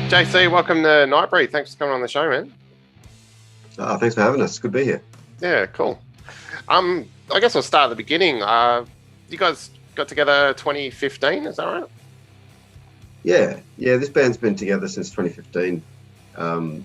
JC, welcome to Nightbreed. Thanks for coming on the show, man. Thanks for having us. Good to be here. Yeah, cool. I guess I'll start at the beginning. You guys got together 2015, is that right? Yeah. This band's been together since 2015.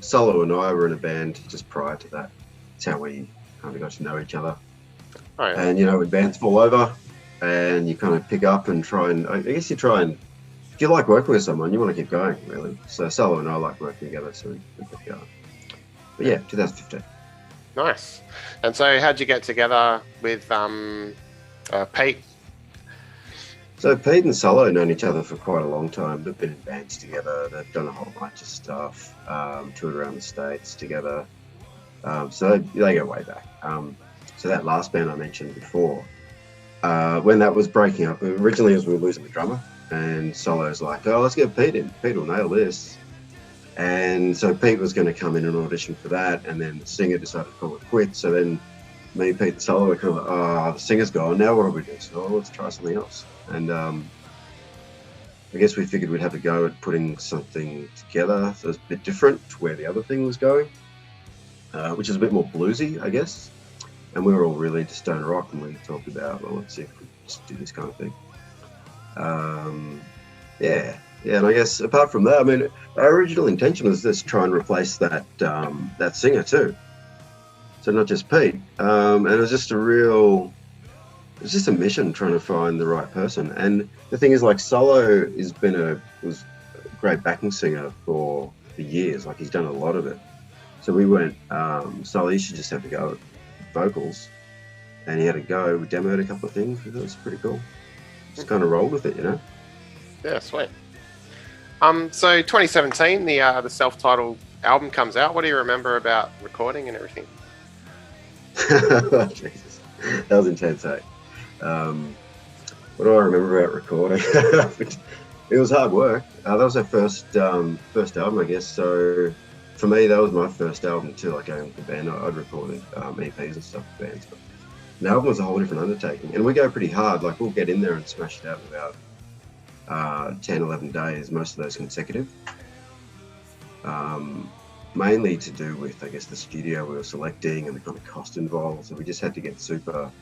Solo and I were in a band just prior to that. That's how we kind of got to know each other. Oh, yeah. And when bands fall over, and you kind of pick up and try and, if you like working with someone, you want to keep going, really. So Solo and I like working together, so we kept going. But yeah, 2015. Nice. And so how'd you get together with Pete? So Pete and Solo have known each other for quite a long time. They've been in bands together. They've done a whole bunch of stuff, toured around the States together. So they go way back. So that last band I mentioned before, when that was breaking up, originally as we were losing the drummer, and Solo's like, oh, let's get Pete in. Pete will nail this. And so Pete was going to come in and audition for that, and then the singer decided to call it quits. So then me, Pete, and Solo were kind of like, oh, the singer's gone. Now what do we do? So let's try something else. And I guess we figured we'd have a go at putting something together so it's a bit different to where the other thing was going, which is a bit more bluesy, I guess. And we were all really into stone rock, and we talked about, well, let's see if we just do this kind of thing. Yeah, and I guess apart from that, I mean, our original intention was just try and replace that that singer too. So not just Pete, and it was just a mission trying to find the right person. And the thing is, like, Solo was a great backing singer for years. Like, he's done a lot of it. So we went, Solo, you should just have a go at vocals, and he had a go. We demoed a couple of things. It was pretty cool. Just kind of rolled with it, Yeah, sweet. So 2017, the self-titled album comes out. What do you remember about recording and everything? Jesus, that was intense, eh? What do I remember about recording? It was hard work. That was our first album, I guess. So for me, that was my first album too. Like, going with the band, I'd recorded EPs and stuff with bands, but an album was a whole different undertaking. And we go pretty hard. Like, we'll get in there and smash it out in about 10, 11 days, most of those consecutive. Mainly to do with, I guess, the studio we were selecting and the kind of cost involved. So we just had to get super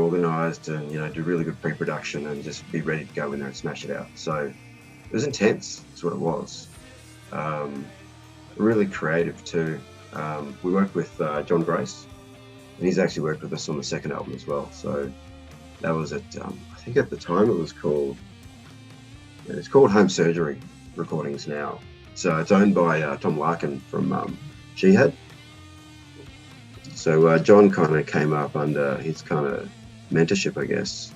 organized and, do really good pre-production and just be ready to go in there and smash it out. So it was intense, that's what it was. Really creative too. We worked with John Grace, and he's actually worked with us on the second album as well. So that was at, I think at the time it's called Home Surgery Recordings now. So it's owned by Tom Larkin from Jihad. So John kind of came up under his kind of mentorship, I guess.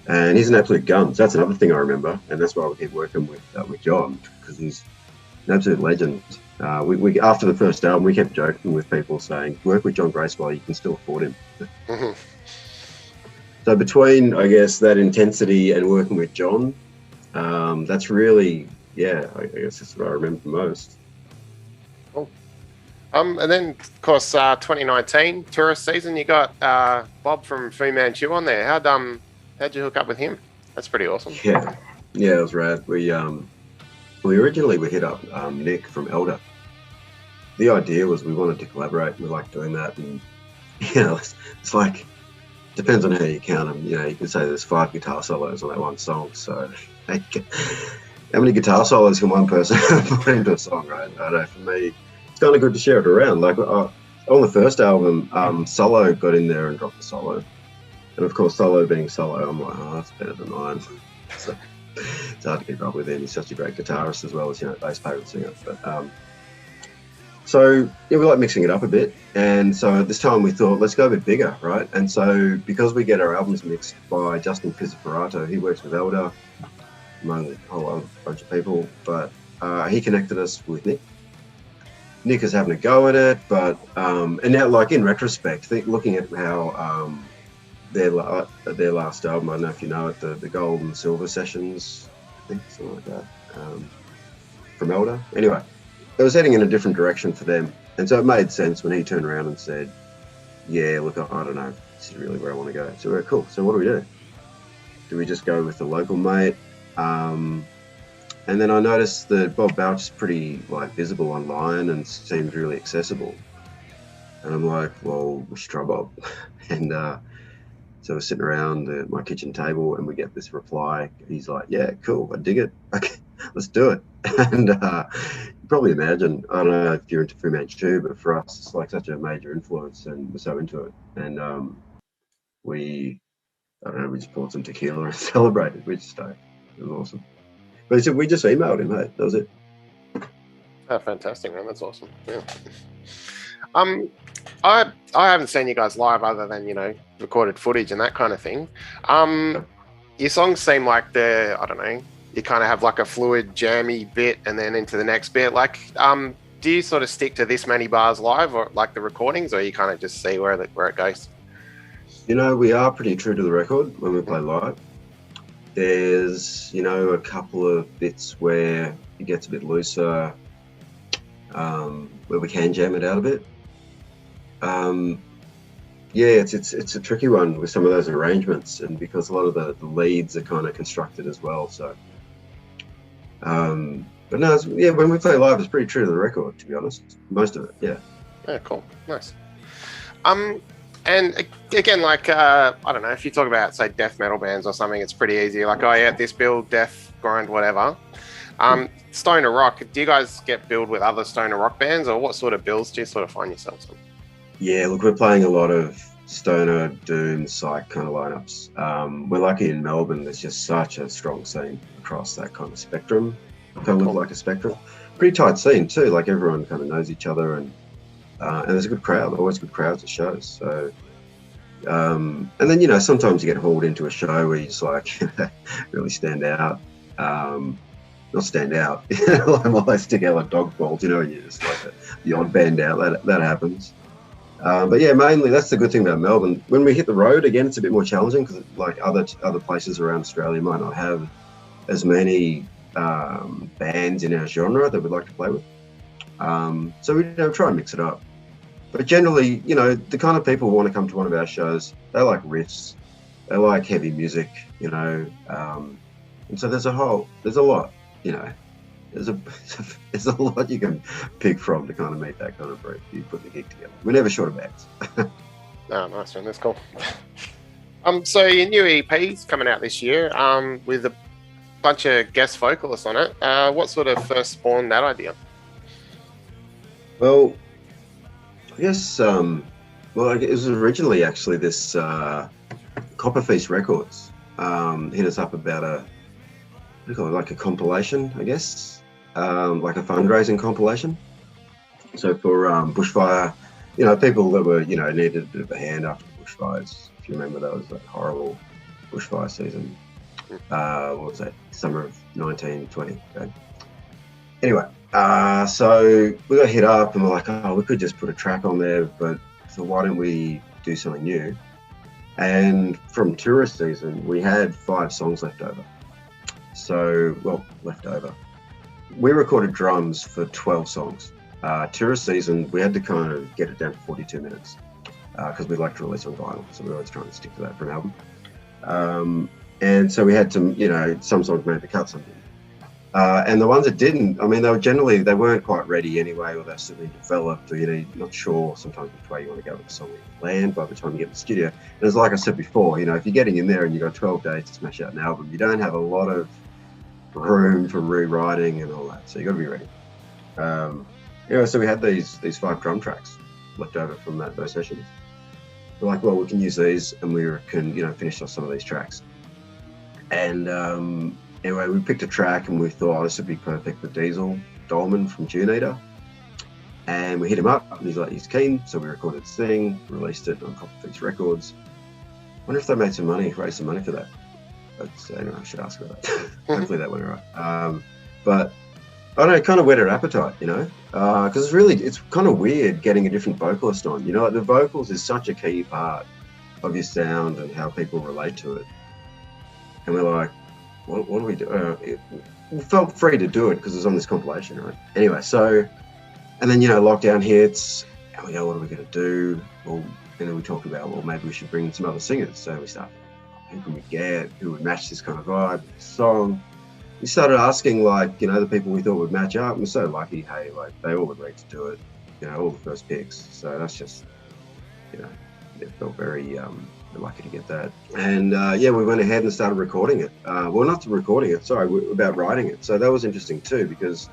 And he's an absolute gun. So that's another thing I remember. And that's why we keep working with John, because he's an absolute legend. We after the first album, we kept joking with people saying, work with John Grace while you can still afford him. Mm-hmm. So between, I guess, that intensity and working with John, that's really, I guess that's what I remember most. Cool. And then, of course, 2019 tourist season, you got Bob from Freemanchu on there. How'd you hook up with him? That's pretty awesome. Yeah, it was rad. We originally hit up Nick from Elder. The idea was we wanted to collaborate. We like doing that, and it's like, depends on how you count them. You can say there's 5 guitar solos on that one song. So how many guitar solos can one person put into a song, right? I don't know. For me, it's kind of good to share it around. Like, on the first album, Solo got in there and dropped the solo. And of course, Solo being Solo, I'm like, oh, that's better than mine. So it's hard to keep up with him. He's such a great guitarist as well as, bass player and singer. But so we like mixing it up a bit. And so this time we thought, let's go a bit bigger, right? And so because we get our albums mixed by Justin Pizzaparato, he works with Elder, among a whole other bunch of people, but he connected us with Nick. Nick is having a go at it, but and now, like, in retrospect, looking at how their last album, I don't know if you know it, the Gold and Silver Sessions, I think, something like that, from Elder. Anyway, it was heading in a different direction for them, and so it made sense when he turned around and said, yeah, look, I don't know, this is really where I want to go. So we're cool. So what do? Do we just go with the local mate? And then I noticed that Bob Balch is pretty like visible online and seems really accessible. And I'm like, well, we should try Bob. And so we're sitting around my kitchen table and we get this reply. He's like, yeah, cool, I dig it. Okay, let's do it. And you probably imagine, I don't know if you're into Freemanchu, but for us, it's like such a major influence and we're so into it. And we, I don't know, we just poured some tequila and celebrated. We just stayed. It was awesome. But we just emailed him, hey, that was it. Oh, fantastic, man. That's awesome. Yeah. I haven't seen you guys live other than, you know, recorded footage and that kind of thing. Your songs seem like they're, I don't know, you kind of have like a fluid, jammy bit and then into the next bit. Like, do you sort of stick to this many bars live or like the recordings, or you kind of just see where it goes? You know, we are pretty true to the record when we play live. There's, you know, a couple of bits where it gets a bit looser, where we can jam it out a bit. Yeah, it's a tricky one with some of those arrangements, and because a lot of the leads are kind of constructed as well. So, but no, yeah, when we play live, it's pretty true to the record, to be honest. Most of it, yeah. Yeah, cool, nice. And again, like I don't know, if you talk about say death metal bands or something, it's pretty easy. Like, oh yeah, this build, death, grind, whatever. Stoner rock. Do you guys get billed with other stoner rock bands, or what sort of bills do you sort of find yourselves on? Yeah, look, we're playing a lot of stoner, doom, psych kind of lineups. We're lucky in Melbourne. There's just such a strong scene across that kind of spectrum. Kind of look like a spectrum. Pretty tight scene too. Like everyone kind of knows each other, and there's a good crowd. Always good crowds at shows. So, and then you know sometimes you get hauled into a show where you just like really stand out. Not stand out. Like stick out like dog balls. You know, and you're just like the odd band out. That happens. But yeah, mainly that's the good thing about Melbourne. When we hit the road again, it's a bit more challenging because like other places around Australia might not have as many bands in our genre that we'd like to play with. So we try and mix it up. But generally, you know, the kind of people who want to come to one of our shows, they like riffs, they like heavy music, you know, and so there's a lot, you know. There's a lot you can pick from to kind of meet that kind of brief. You put the gig together. We're never short of bands. Oh, nice one. That's cool. So your new EP's coming out this year, with a bunch of guest vocalists on it. What sort of first spawned that idea? Well, I guess it was originally actually this Copper Feast Records hit us up about like a compilation, I guess. Like a fundraising compilation. So for bushfire, you know, people that were, you know, needed a bit of a hand after the bushfires. If you remember, that was that horrible bushfire season. What was that? Summer of 1920. Okay. Anyway, so we got hit up and we're like, oh, we could just put a track on there, but so why don't we do something new? And from tourist season, we had 5 songs left over. So, well, left over. We recorded drums for 12 songs. Tourist season, we had to kind of get it down to 42 minutes because we like to release on vinyl, so we're always trying to stick to that for an album. And so we had to, you know, some songs made the cut, some didn't. And the ones that didn't, I mean, they weren't quite ready anyway, or they're still being developed, or you're not sure sometimes which way you want to go with the song land by the time you get in the studio. And as like I said before, you know, if you're getting in there and you've got 12 days to smash out an album, you don't have a lot of room for rewriting and all that, so you got to be ready. So we had these 5 drum tracks left over from those sessions. We're like, well, we can use these, and we can, you know, finish off some of these tracks. And anyway, we picked a track, and we thought, this would be perfect for Diesel Dolman from Tune Eater. And we hit him up, and he's like, he's keen. So we recorded this thing, released it on Copper Feast Records. Wonder if they made some money, raised some money for that. But anyway, I should ask about that. Hopefully that went all right. But I don't know, it kind of whetted our appetite, you know, because it's kind of weird getting a different vocalist on. You know, like the vocals is such a key part of your sound and how people relate to it. And we're like, what do we do? We felt free to do it because it was on this compilation, right? Anyway, so, and then, you know, lockdown hits, and we go, what are we going to do? Well, and then we talk about, well, maybe we should bring in some other singers. So we start, who can we get? Who would match this kind of vibe, this song? we started asking, like, the people we thought would match up. We're so lucky, hey, like they all agreed to do it, all the first picks. So that's just, it felt very lucky to get that. And we went ahead and started recording it. Well, not recording it, sorry, about writing it. So that was interesting too, because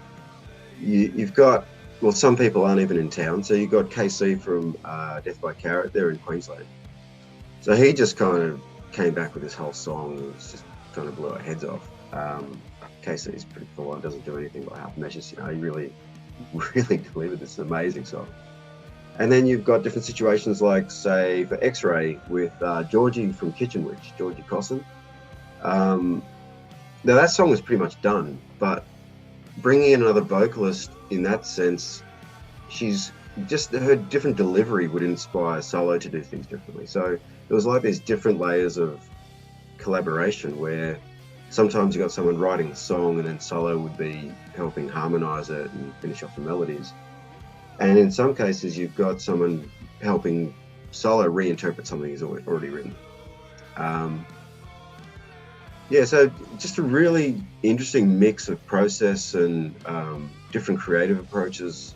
you've got, well, some people aren't even in town. So you got KC from Death by Carrot, they're in Queensland. So he just kind of came back with this whole song. It just kind of blew our heads off. KC is pretty full on, doesn't do anything by half measures. He really, really delivered this amazing song. And then you've got different situations like, say, for X-Ray with Georgie from Kitchen Witch, Georgie Cosson. Now that song is pretty much done, but bringing in another vocalist in that sense, she's just, her different delivery would inspire Solo to do things differently. So it was like these different layers of collaboration where sometimes you got someone writing the song and then Solo would be helping harmonize it and finish off the melodies. And in some cases, you've got someone helping Solo reinterpret something he's already written. So just a really interesting mix of process and different creative approaches.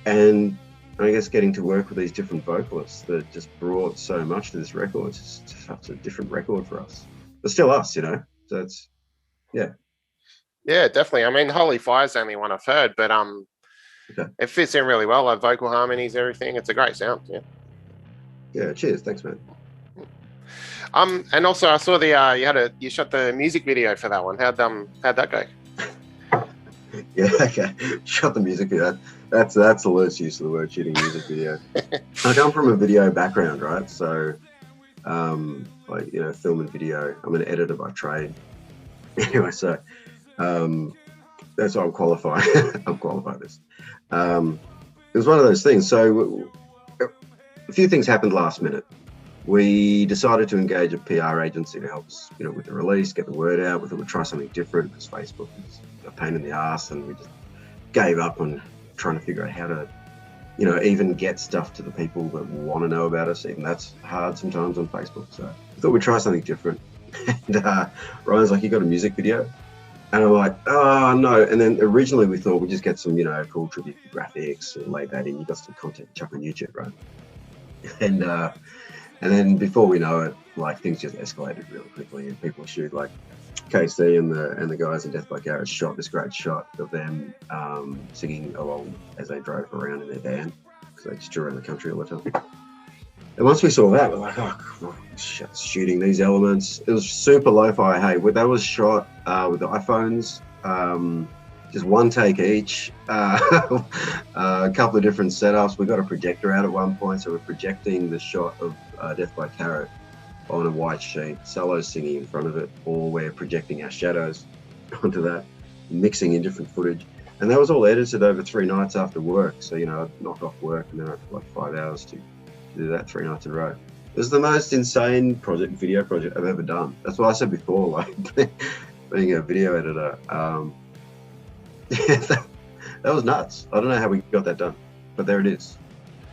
And I guess getting to work with these different vocalists that just brought so much to this record. It's just such a different record for us. But still us, So it's, yeah. Yeah, definitely. I mean, Holy Fire's the only one I've heard, but okay. It fits in really well, like vocal harmonies, everything. It's a great sound, yeah. Yeah, cheers. Thanks, man. And also I saw you shot the music video for that one. How'd that go? Yeah, okay. Shot the music video. That's the worst use of the word, shooting music video. I come from a video background, right? So, film and video. I'm an editor by trade. Anyway, so that's why I'm qualified. I'm qualified this. It was one of those things. So a few things happened last minute. We decided to engage a PR agency to help us, with the release, get the word out. We thought we'd try something different because Facebook is a pain in the ass, and we just gave up on trying to figure out how to, even get stuff to the people that want to know about us. Even that's hard sometimes on Facebook. So we thought we'd try something different. And Ryan's like, "You got a music video?" And I'm like, "Oh, no." And then originally we thought we'd just get some, cool tribute graphics and lay that in. You got some content to chuck on YouTube, right? And then before we know it, like, things just escalated really quickly, and people shoot, like KC and the guys in Death by Carrot shot this great shot of them singing along as they drove around in their van, because they just drew around the country all the time. And once we saw that, we're like, oh, shit, shooting these elements. It was super lo-fi. Hey, that was shot with the iPhones, just one take each, a couple of different setups. We got a projector out at one point, so we're projecting the shot of Death by Carrot on a white sheet, Solo singing in front of it, or we're projecting our shadows onto that, mixing in different footage. And that was all edited over 3 nights after work. So, I'd knock off work and then I had like 5 hours to do that 3 nights in a row. It was the most insane video project I've ever done. That's what I said before, like being a video editor. That was nuts. I don't know how we got that done, but there it is.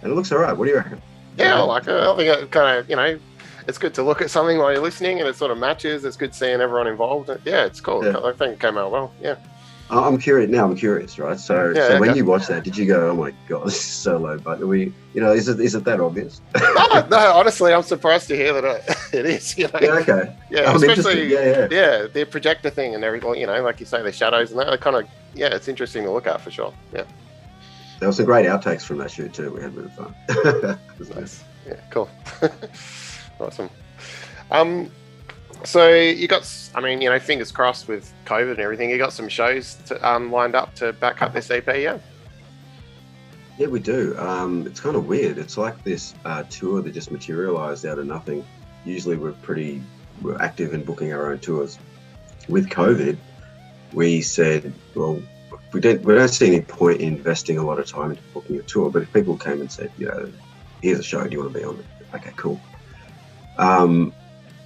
And it looks all right. What do you reckon? Yeah, I like it. I think it kind of, it's good to look at something while you're listening and it sort of matches. It's good seeing everyone involved. Yeah, it's cool. Yeah. I think it came out well. Yeah. I'm curious, right? So when you watched that, did you go, "Oh my God, this is so low"? But are we, is it that obvious? No, honestly, I'm surprised to hear that it is. Yeah, okay. Yeah, especially the projector thing and everything. Like you say, the shadows and that. It kind of, it's interesting to look at for sure. Yeah. There were some great outtakes from that shoot too. We had a bit of fun. It was nice. Yeah, cool. Awesome. So you got, fingers crossed with COVID and everything, you got some shows lined up to back up this EP, yeah? Yeah, we do. It's kind of weird. It's like this tour that just materialized out of nothing. Usually we're active in booking our own tours. With COVID, we said, well, we don't see any point in investing a lot of time into booking a tour, but if people came and said, "Here's a show, do you want to be on it?" Okay, cool.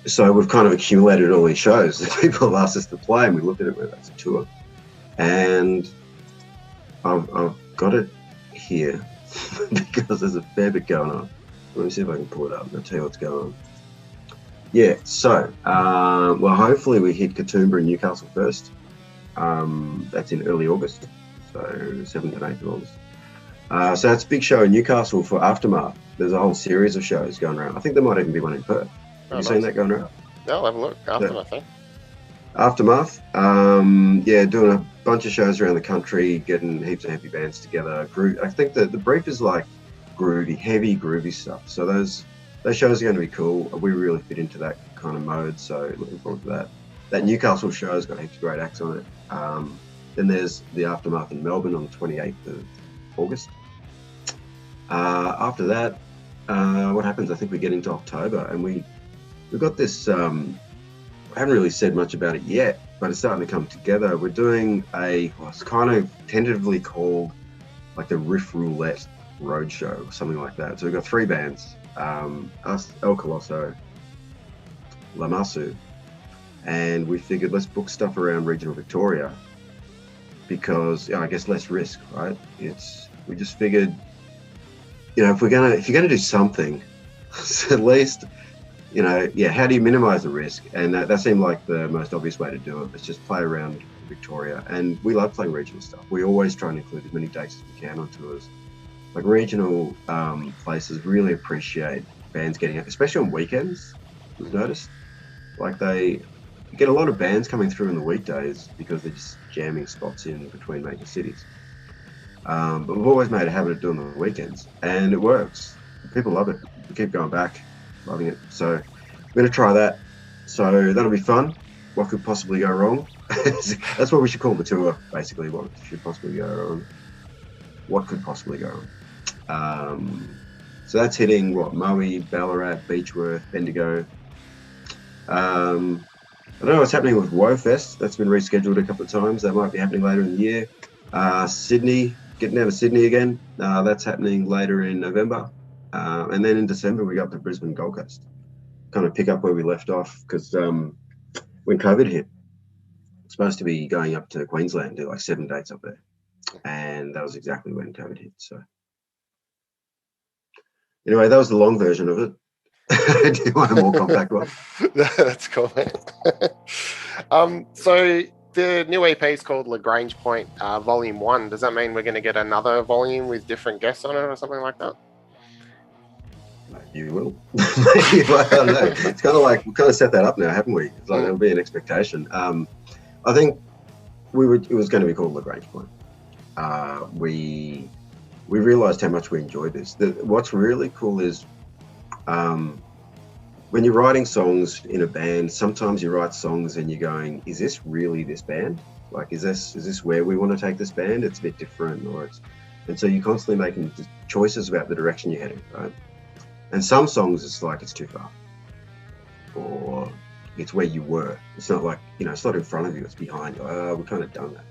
So we've kind of accumulated all these shows that people have asked us to play, and we looked at it as a tour. And I've got it here because there's a fair bit going on. Let me see if I can pull it up and I'll tell you what's going Yeah, so, well, hopefully we hit Katoomba and Newcastle first. That's in early August, so 7th and 8th of August. So that's a big show in Newcastle for Aftermath. There's a whole series of shows going around. I think there might even be one in Perth. Have you seen that going around? Yeah, I'll have a look. Aftermath, eh? Aftermath, yeah, doing a bunch of shows around the country, getting heaps of heavy bands together. I think the brief is like groovy, heavy groovy stuff. So those shows are going to be cool. We really fit into that kind of mode, so looking forward to that. That Newcastle show's got heaps of great acts on it. Then there's the Aftermath in Melbourne on the 28th of August. After that, what happens? I think we get into October, and we've got this. I haven't really said much about it yet, but it's starting to come together. We're doing it's kind of tentatively called like the Riff Roulette Roadshow or something like that. So we've got 3 bands, us, El Colosso, Lamasu, and we figured let's book stuff around regional Victoria because I guess less risk, right? We just figured, if you're gonna do something, at least, how do you minimize the risk? And that seemed like the most obvious way to do it. Let's just play around Victoria. And we love playing regional stuff. We always try and include as many dates as we can on tours. Like regional places really appreciate bands getting up, especially on weekends, we've noticed. Like they get a lot of bands coming through in the weekdays because they're just jamming spots in between major cities. But we've always made a habit of doing the weekends, and it works. People love it. We keep going back, loving it. So we're going to try that. So that'll be fun. What could possibly go wrong? That's what we should call the tour, basically. What should possibly go wrong? What could possibly go wrong? So that's hitting Maui, Ballarat, Beechworth, Bendigo. I don't know what's happening with WoFest. That's been rescheduled a couple of times. That might be happening later in the year. Sydney, getting down to Sydney again. That's happening later in November. And then in December, we got to Brisbane, Gold Coast. Kind of pick up where we left off because when COVID hit, supposed to be going up to Queensland, do like 7 dates up there. And that was exactly when COVID hit. So anyway, that was the long version of it. Do you want a more compact one? That's cool, man. So the new EP is called Lagrange Point Volume 1. Does that mean we're going to get another volume with different guests on it or something like that? Maybe you will. Maybe, I don't know. It's kind of like we've kind of set that up now, haven't we? It's like there'll be an expectation. I think it was going to be called Lagrange Point. We realized how much we enjoyed this. What's really cool is when you're writing songs in a band, sometimes you write songs and you're going, is this really this band? Like, is this where we want to take this band? It's a bit different, and so you're constantly making choices about the direction you're heading, right? And some songs, it's like it's too far, or it's where you were. It's not like, it's not in front of you, it's behind you. We've kind of done that.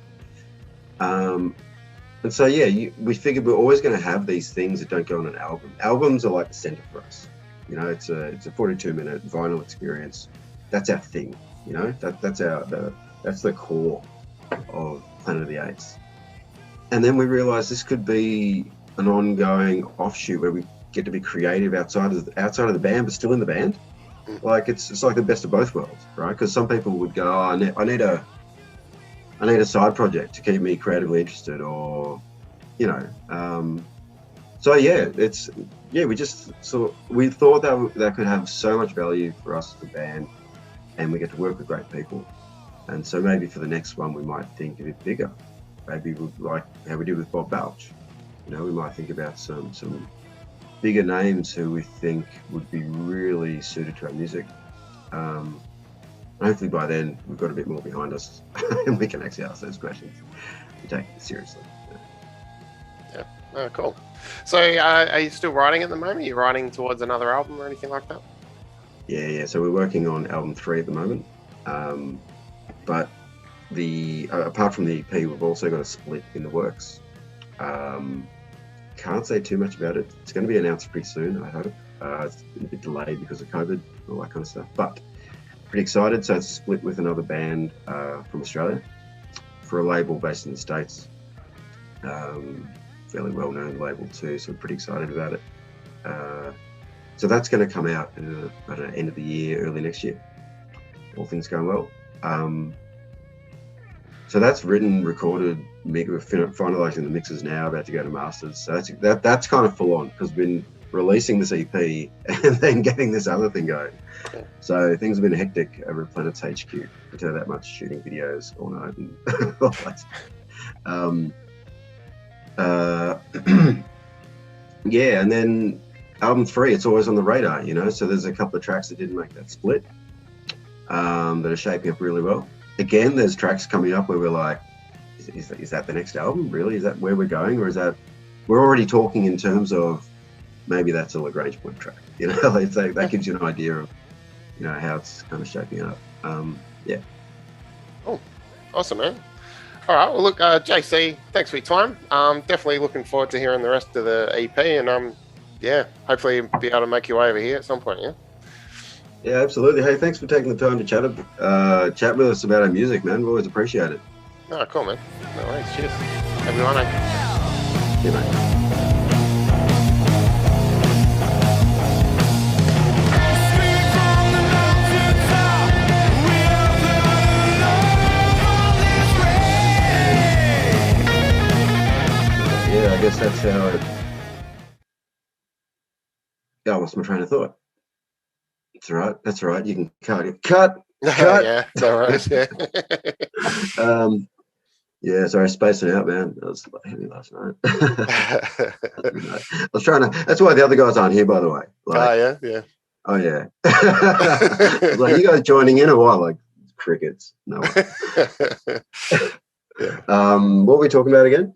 And so, we figured we're always going to have these things that don't go on an album. Albums are like the center for us. It's a 42-minute vinyl experience. That's our thing. That's the core of Planet of the Apes. And then we realized this could be an ongoing offshoot where we get to be creative outside of the band, but still in the band. Like it's like the best of both worlds, right? Because some people would go, I need a side project to keep me creatively interested, or we thought that could have so much value for us as a band, and we get to work with great people. And so maybe for the next one we might think a bit bigger. Maybe like how we did with Bob Balch. We might think about some bigger names who we think would be really suited to our music. Hopefully by then we've got a bit more behind us and we can actually ask those questions and take it seriously. Yeah. Oh, cool. So are you still writing at the moment? Are you writing towards another album or anything like that? Yeah. So we're working on album 3 at the moment. But apart from the EP, we've also got a split in the works. Can't say too much about it. It's going to be announced pretty soon, I hope. It's been a bit delayed because of COVID, all that kind of stuff. But pretty excited. So it's a split with another band from Australia for a label based in the States. Fairly well-known label too, so we're pretty excited about it. So that's going to come out at the end of the year, early next year, all things going well. So that's written, recorded, we're finalising the mixes now, about to go to masters. So that's kind of full on, because we've been releasing this EP and then getting this other thing going. Yeah. So things have been hectic over at Planet's HQ. I tell you that much, shooting videos all night and all that. Yeah, and then album 3, it's always on the radar, you know. So there's a couple of tracks that didn't make that split that are shaping up really well. Again, there's tracks coming up where we're like, is that the next album? Really? Is that where we're going? Or is that, we're already talking in terms of maybe that's a Lagrange point track, you know? That gives you an idea of, you know, how it's kind of shaping up. Yeah. Oh, awesome, man. All right, well, look, JC, thanks for your time. Definitely looking forward to hearing the rest of the EP, and yeah, hopefully you'll be able to make your way over here at some point, yeah? Yeah, absolutely. Hey, thanks for taking the time to chat with us about our music, man. We always appreciate it. Oh, cool, man. No worries. Cheers. Everyone. Yeah, mate. Yeah, I guess that's how it... Oh, what's my train of thought? That's all right. That's all right. You can cut it. Cut! Yeah, no worries. Yeah. Yeah, sorry, spacing out, man. That was heavy last night. I was trying to... That's why the other guys aren't here, by the way. Like, oh, yeah? Oh, yeah. Like, you guys joining in or what? Like, crickets. No way. Yeah. What were we talking about again?